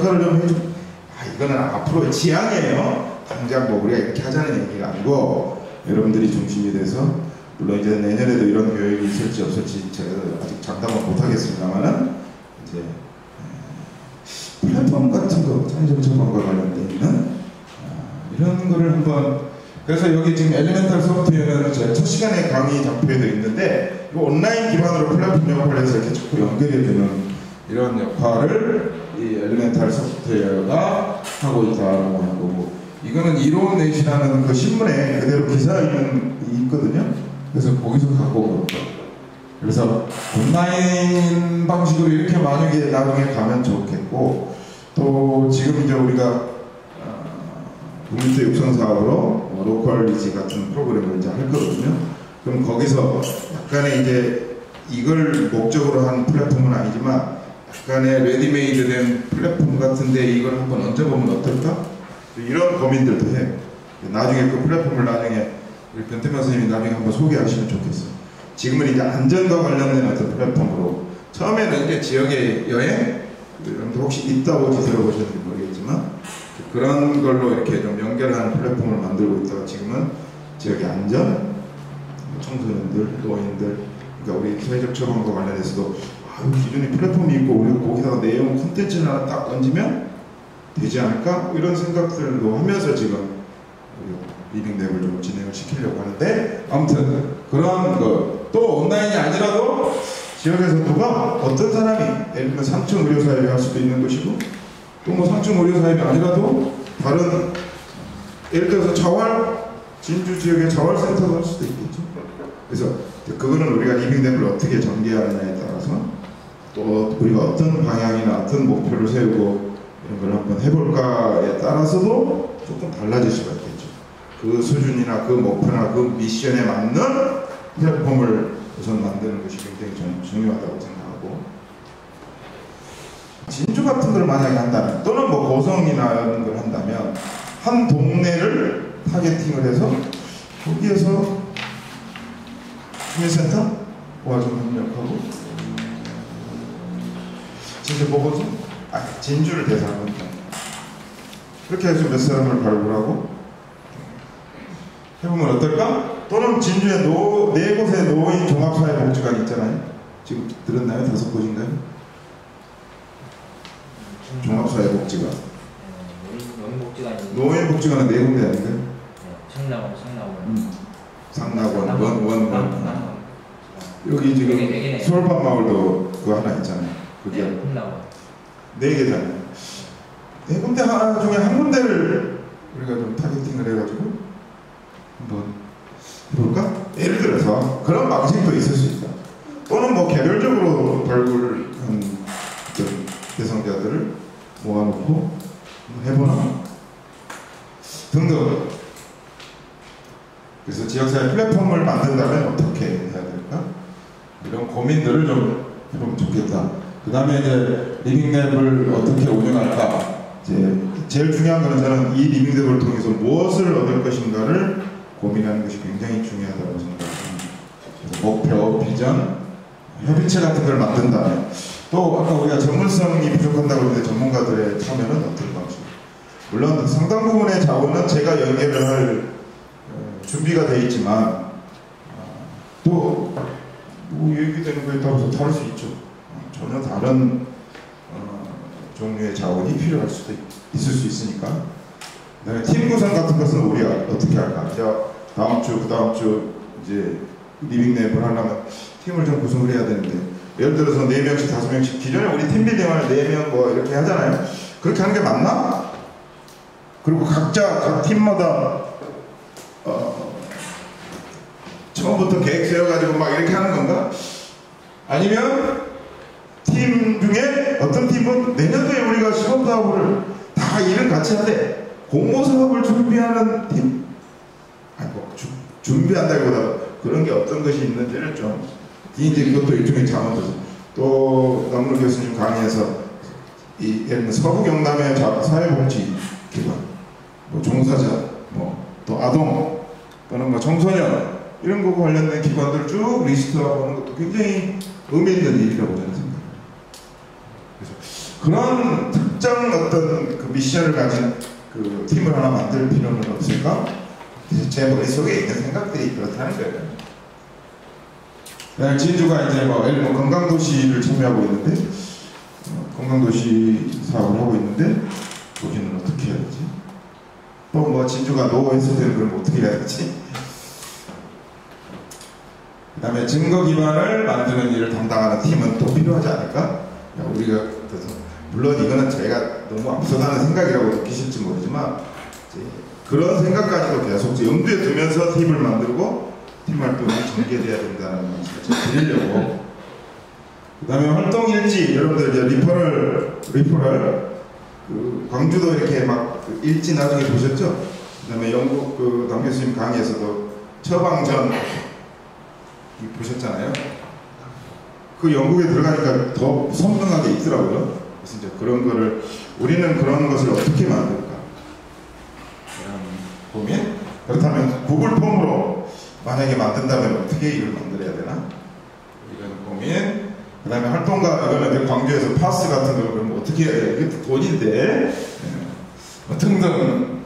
역할을 좀 해줘. 이거는 앞으로의 지향이에요. 당장 뭐 우리가 이렇게 하자는 얘기가 아니고 여러분들이 중심이 돼서, 물론 이제 내년에도 이런 교육이 있을지 없을지 제가 아직 장담은 못하겠습니다만은, 이제 플랫폼 같은 거, 창의적 처방과 관련돼 있는 이런 거를 한번, 그래서 여기 지금 엘리멘탈 소프트웨어는 제 첫 시간에 강의 장표에도 있는데, 이거 온라인 기반으로 플랫폼 역할을 해서 이렇게 자꾸 연결이 되는 이런 역할을 이 엘리멘탈 소프트웨어가 하고 있다라고 하는 거고, 이거는 이론 넷이라는 그 신문에 그대로 기사가 있거든요. 그래서 거기서 갖고 온 겁니다. 그래서 온라인 방식으로 이렇게 만약에 나중에 가면 좋겠고, 또 지금 이제 우리가 국민투 육성 사업으로 로컬리지 같은 프로그램을 이제 할 거거든요. 그럼 거기서 약간의 이제 이걸 목적으로 한 플랫폼은 아니지만 약간의 레디메이드 된 플랫폼 같은데 이걸 한번 얹어보면 어떨까? 이런 고민들도 해요. 나중에 그 플랫폼을 나중에 우리 변태만 선생님이 나중에 한번 소개하시면 좋겠어요. 지금은 이제 안전과 관련된 어떤 플랫폼으로, 처음에는 이제 지역의 여행, 여러분들 혹시 있다고 들어보셨는지 모르겠지만 그런 걸로 이렇게 좀 연결하는 플랫폼을 만들고 있다가 지금은 지역의 안전, 청소년들, 노인들, 그러니까 우리 사회적 처방과 관련해서도 기존에 플랫폼이 있고 우리가 거기다가 내용 콘텐츠를 하나 딱 얹으면 되지 않을까? 이런 생각들도 하면서 지금 리빙랩을 좀 진행을 시키려고 하는데, 아무튼 그런 거, 또 온라인이 아니라도 지역에서 누가 어떤 사람이 예를 들면 상층 의료사회를 할 수도 있는 것이고, 또 뭐 상층 의료사회가 아니라도 다른, 예를 들어서 자활, 진주 지역의 자활센터도 할 수도 있겠죠. 그래서 그거는 우리가 리빙랩을 어떻게 전개하느냐에 따라서 또 우리가 어떤 방향이나 어떤 목표를 세우고 이런 걸 한번 해볼까에 따라서도 조금 달라질 수가 있겠죠. 그 수준이나 그 목표나 그 미션에 맞는 플랫폼을 우선 만드는 것이 굉장히 중요하다고 생각하고, 진주 같은 걸 만약에 한다면, 또는 뭐 고성이나 이런 걸 한다면 한 동네를 타겟팅을 해서 거기에서 주민센터와 좀 협력하고, 진주 보고서 진주를 대상으로 그렇게 해서 몇 사람을 발굴하고 해보면 어떨까? 또는 진주에 네 곳의 노인 종합사회복지관이 있잖아요. 지금 들었나요? 5곳인가요? 종합사회복지관. 노인복지관은 4군데 아닌가요? 상락원, 여기 지금 솔밭마을도 그거 하나 있잖아요. 그게 4개잖아요. 4군데 하나 중에 한 군데를 우리가 좀 타겟팅을 해가지고 한번 해볼까? 예를 들어서 그런 방식도 있을 수 있다. 또는 뭐 개별적으로 발굴한 대상자들을 모아놓고 해보나 등등. 그래서 지역사회 플랫폼을 만든다면 어떻게 해야 될까? 이런 고민들을 좀 해보면 좋겠다. 그 다음에 이제 리빙랩을 어떻게 운영할까? 이제 제일 중요한 거는 저는 이 리빙랩을 통해서 무엇을 얻을 것인가를 고민하는 것이 굉장히 중요하다고 생각합니다. 그래서 목표, 비전, 협의체 같은 걸 만든다면, 또 아까 우리가 전문성이 부족한다고 했는데 전문가들의 참여는 어떤 방식? 물론 상당 부분의 자원은 제가 연계를 할 준비가 되어 있지만 또 얘기되는 거에 따라서 다를 수 있죠. 전혀 다른 종류의 자원이 필요할 수도 있을 수 있으니까. 팀 구성 같은 것은 우리가 어떻게 할까? 다음 주, 그 다음 주 이제 리빙랩을 하려면 팀을 좀 구성을 해야 되는데, 예를 들어서 4명씩, 5명씩, 기존에 우리 팀빌딩을 4명 뭐 이렇게 하잖아요. 그렇게 하는 게 맞나? 그리고 각 팀마다 처음부터 계획 세워가지고 막 이렇게 하는 건가? 아니면 팀 중에 어떤 팀은 내년도에 우리가 시범사업을 다 일을 같이 하되 공모사업을 준비하는 팀? 준비한다기보다 그런 게 어떤 것이 있는지를 좀, 이제 이것도 일종의 자원도죠. 또 남루 교수님 강의에서 예를 들면 서부 경남의 사회복지기관, 뭐 종사자, 또 아동, 또는 뭐 청소년, 이런 거 관련된 기관들을 쭉 리스트하고 하는 것도 굉장히 의미 있는 일이라고 저는 생각합니다. 그래서 그런 특정 어떤 그 미션을 가진 그 팀을 하나 만들 필요는 없을까? 제 머릿속에 있는 생각들이 그렇다는 거예요. 진주가 이제 뭐 건강도시를 참여하고 있는데 건강도시 사업을 하고 있는데 거기는 어떻게 해야 되지? 또 뭐 진주가 노했을 때는 그럼 어떻게 해야 되지? 그 다음에 증거 기반을 만드는 일을 담당하는 팀은 또 필요하지 않을까? 우리가 그래서 물론 이거는 제가 너무 앞서가는 생각이라고 느끼실지 모르지만 그런 생각까지도 계속 염두에 두면서 팀을 만들고 팀 활동이 전개돼야 된다는 말씀을 드리려고. 그 다음에 활동일지, 여러분들 이제 리퍼럴 그 광주도 이렇게 막 그 일지 나중에 보셨죠? 그 다음에 영국 그 남 교수님 강의에서도 처방전 보셨잖아요. 그 영국에 들어가니까 더 선명하게 있더라고요. 그래서 이제 그런 거를 우리는 그런 것을 어떻게 만들까? 이런 고민? 그렇다면 구글 폼으로 만약에 만든다면 어떻게 이걸 만들어야 되나? 이런 고민. 그 다음에 활동가, 이거는 광주에서 파스 같은 걸 그럼 어떻게 해야 돼? 이게 돈인데. 등등.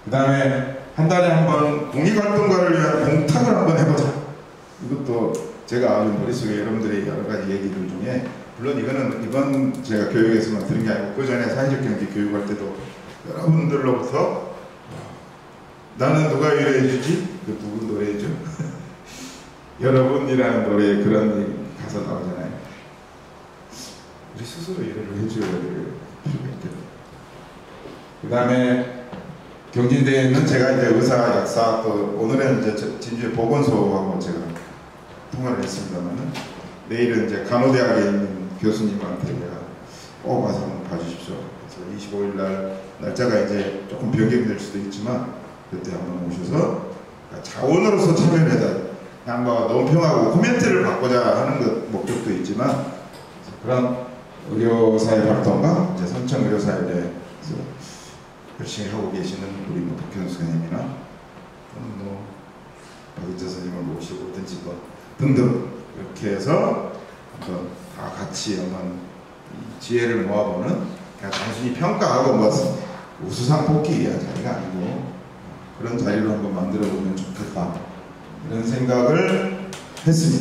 그 다음에 한 달에 한 번 공익활동가를 위한 공탁을 한번 해보자. 이것도 제가 아주 머릿속에 여러분들의 여러 가지 얘기들 중에, 물론 이번 제가 교육에서만 들은 게 아니고 그 전에 사회적 경제 교육할 때도 여러분들로부터 나는 누가 이래해주지? 그 누구 노래해줘? 여러분이라는 노래에 그런 가사 나오잖아요. 우리 스스로 이래를 해줘야 될 필요가 있겠다. 그 다음에 경진대회는 제가 이제 의사, 약사, 또 오늘은 이제 진주의 보건소하고 제가 통화를 했습니다만은 내일은 이제 간호대학에 있는 교수님한테 제가 꼭 와서 한번 봐주십시오. 그래서 25일 날 날짜가 이제 조금 변경될 수도 있지만 그때 한번 오셔서 자원으로서 참여를 해다 그냥 뭐 논평하고 코멘트를 받고자 하는 것 목적도 있지만 그런 의료사회 활동가 이제 선천 의료사회에 대해서 열심히 하고 계시는 우리 뭐 박현 선생님이나 뭐 박은재 선생님을 모시고 든지 뭐 등등 이렇게 해서 한번 다 같이 한번 지혜를 모아보는 그냥 단순히 평가하고 뭐 우수상 뽑기 위한 자리가 아니고 그런 자리로 한번 만들어 보면 좋겠다 이런 생각을 했습니다.